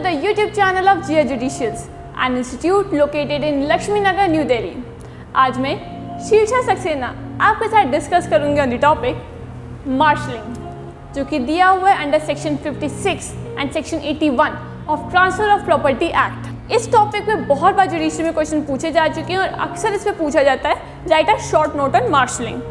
the YouTube channel of GA Judicials, an institute located in Lakshmi Nagar, New Delhi. आज मैं शीर्षा सक्सेना आपके साथ discuss करूंगी ऑन द टॉपिक मार्शलिंग, जो कि दिया हुआ है under section 56 and section 81 of transfer of property act. इस टॉपिक में बहुत बार जुडिशरी में क्वेश्चन पूछे जा चुके हैं और अक्सर इस पर पूछा जाता है right a short note on marshalling,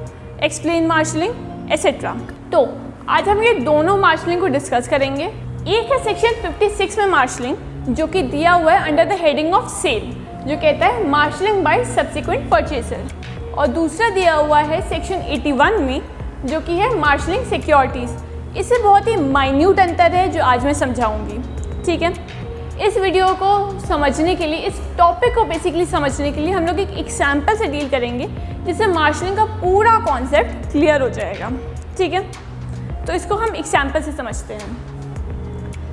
explain marshalling etcetera. तो आज हम ये दोनों मार्शलिंग को डिस्कस करेंगे। एक है सेक्शन 56 में मार्शलिंग, जो कि दिया हुआ है under the heading of sale, जो कहता है मार्शलिंग बाय सब्सिक्वेंट परचेसर, और दूसरा दिया हुआ है सेक्शन 81 में, जो कि है मार्शलिंग सिक्योरिटीज़। इससे बहुत ही माइन्यूट अंतर है जो आज मैं समझाऊंगी। ठीक है, इस वीडियो को समझने के लिए, इस टॉपिक को बेसिकली समझने के लिए हम लोग एक एग्जाम्पल से डील करेंगे, जिससे मार्शलिंग का पूरा कॉन्सेप्ट क्लियर हो जाएगा। ठीक है, तो इसको हम एग्जाम्पल से समझते हैं।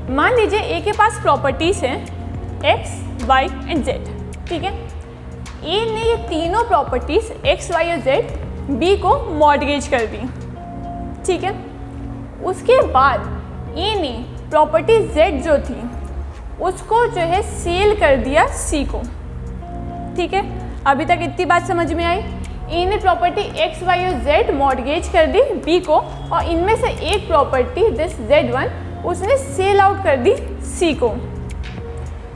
मान लीजिए ए के पास प्रॉपर्टीज़ हैं एक्स, वाई एंड जेड। ठीक है, ए ने ये तीनों प्रॉपर्टीज़ एक्स, वाई और जेड बी को मॉर्गेज कर दी। ठीक है, उसके बाद ए ने प्रॉपर्टी जेड जो थी उसको जो है सेल कर दिया सी को। ठीक है, अभी तक इतनी बात समझ में आई। ए ने प्रॉपर्टी एक्स, वाई और जेड मॉर्गेज कर दी बी को, और इनमें से एक प्रॉपर्टी दिस Z1 उसने सेल आउट कर दी सी को।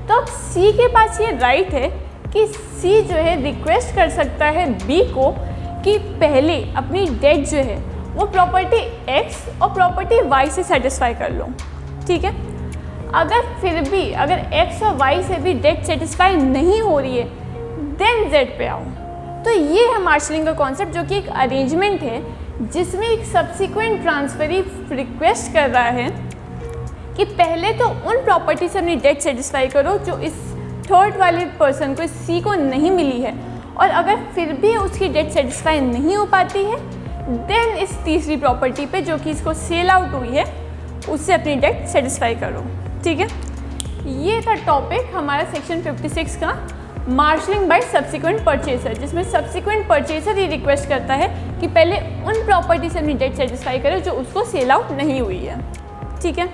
तो अब सी के पास ये राइट है कि सी जो है रिक्वेस्ट कर सकता है बी को कि पहले अपनी डेट जो है वो प्रॉपर्टी एक्स और प्रॉपर्टी वाई से सेटिस्फाई कर लो। ठीक है, अगर फिर भी अगर एक्स और वाई से भी डेट सेटिस्फाई नहीं हो रही है देन जेड पे आओ। तो ये है मार्शलिंग का कॉन्सेप्ट, जो कि एक अरेंजमेंट है जिसमें एक सब्सिक्वेंट ट्रांसफरी रिक्वेस्ट कर रहा है कि पहले तो उन प्रॉपर्टी से अपनी डेट सेटिस्फाई करो जो इस थर्ड वाले पर्सन को, इस सी को नहीं मिली है, और अगर फिर भी उसकी डेट सेटिस्फाई नहीं हो पाती है देन इस तीसरी प्रॉपर्टी पे जो कि इसको सेल आउट हुई है उससे अपनी डेट सेटिस्फाई करो। ठीक है, ये था टॉपिक हमारा सेक्शन 56 का, मार्शलिंग बाय सब्सिक्वेंट परचेसर, जिसमें सब्सिक्वेंट परचेसर ही रिक्वेस्ट करता है कि पहले उन प्रॉपर्टी से अपनी डेट सेटिस्फाई करे जो उसको सेल आउट नहीं हुई है। ठीक है,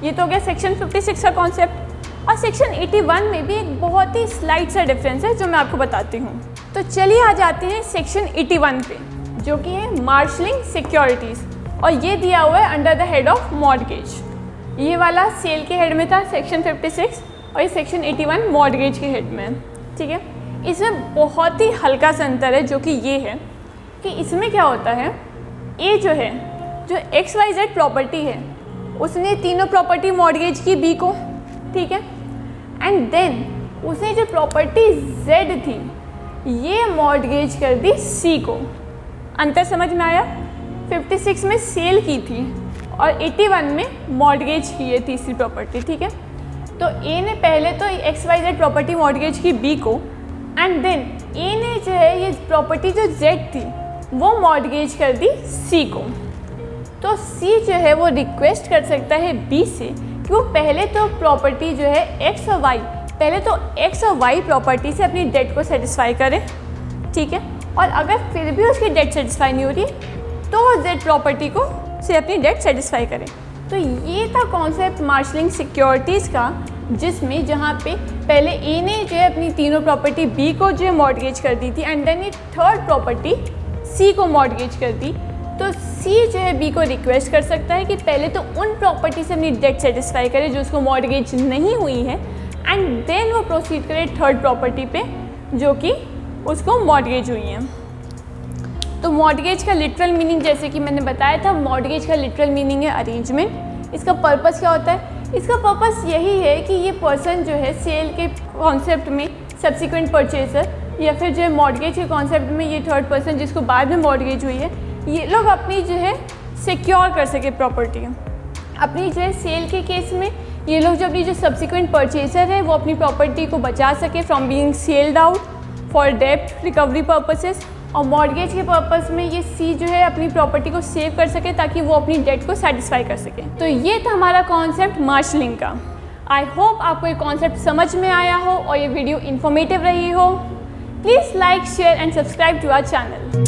ये तो हो गया सेक्शन 56 का कॉन्सेप्ट। और सेक्शन 81 में भी एक बहुत ही स्लाइट सा डिफरेंस है जो मैं आपको बताती हूँ। तो चलिए आ जाते हैं सेक्शन 81 पे, जो कि है मार्शलिंग सिक्योरिटीज़, और ये दिया हुआ है under the head of mortgage. ये वाला सेल के हेड में था सेक्शन 56, और ये सेक्शन 81 मॉर्गेज के हेड में। ठीक है, इसमें बहुत ही हल्का सा अंतर है, जो कि ये है कि इसमें क्या होता है, ए जो है, जो एक्स वाई जेड प्रॉपर्टी है, उसने तीनों प्रॉपर्टी मॉर्गेज की बी को। ठीक है, एंड देन उसने जो प्रॉपर्टी जेड थी ये मॉर्गेज कर दी सी को। अंतर समझ में आया? 56 में सेल की थी और 81 में मॉर्गेज की है तीसरी प्रॉपर्टी। ठीक है, तो ए ने पहले तो X Y Z property mortgage की बी को, एंड देन ए ने जो है ये प्रॉपर्टी जो जेड थी वो मॉर्गेज कर दी सी को। तो सी जो है वो रिक्वेस्ट कर सकता है बी से कि वो पहले तो प्रॉपर्टी जो है एक्स और वाई, पहले तो एक्स और वाई प्रॉपर्टी से अपनी डेट को सेटिस्फाई करे। ठीक है, और अगर फिर भी उसकी डेट सेटिस्फाई नहीं हो रही तो वो जेड प्रॉपर्टी को से अपनी डेट सेटिस्फाई करे। तो ये था कॉन्सेप्ट मार्शलिंग सिक्योरिटीज़ का, जिसमें जहाँ पे पहले ए ने जो है अपनी तीनों प्रॉपर्टी बी को जो है मॉर्गेज कर दी थी, एंड देन ये थर्ड प्रॉपर्टी सी को मॉर्गेज कर दी। तो सी जो है बी को रिक्वेस्ट कर सकता है कि पहले तो उन प्रॉपर्टी से अपनी डेट सेटिस्फाई करे जो उसको मॉर्गेज नहीं हुई है, एंड देन वो प्रोसीड करे थर्ड प्रॉपर्टी पे जो कि उसको मॉर्गेज हुई है। तो मॉर्गेज का लिटरल मीनिंग, जैसे कि मैंने बताया था, मॉर्गेज का लिटरल मीनिंग है अरेंजमेंट। इसका पर्पस क्या होता है? इसका पर्पस यही है कि ये पर्सन जो है सेल के कॉन्सेप्ट में सब्सिक्वेंट परचेसर, या फिर जो है मॉर्गेज के कॉन्सेप्ट में ये थर्ड पर्सन जिसको बाद में मॉर्गेज हुई है, ये लोग अपनी जो है सिक्योर कर सके प्रॉपर्टी। अपनी जो है सेल के केस में ये लोग जो अपनी जो सब्सिक्वेंट परचेसर है वो अपनी प्रॉपर्टी को बचा सके from being sailed out for डेब्ट रिकवरी पर्पसेस, और मॉर्गेज के पर्पस में ये सी जो है अपनी प्रॉपर्टी को सेव कर सके ताकि वो अपनी डेट को सेटिस्फाई कर सके। तो ये था हमारा कॉन्सेप्ट मार्शलिंग का। आई होप आपको ये कॉन्सेप्ट समझ में आया हो और ये वीडियो इन्फॉर्मेटिव रही हो। Please like, share and subscribe to our channel.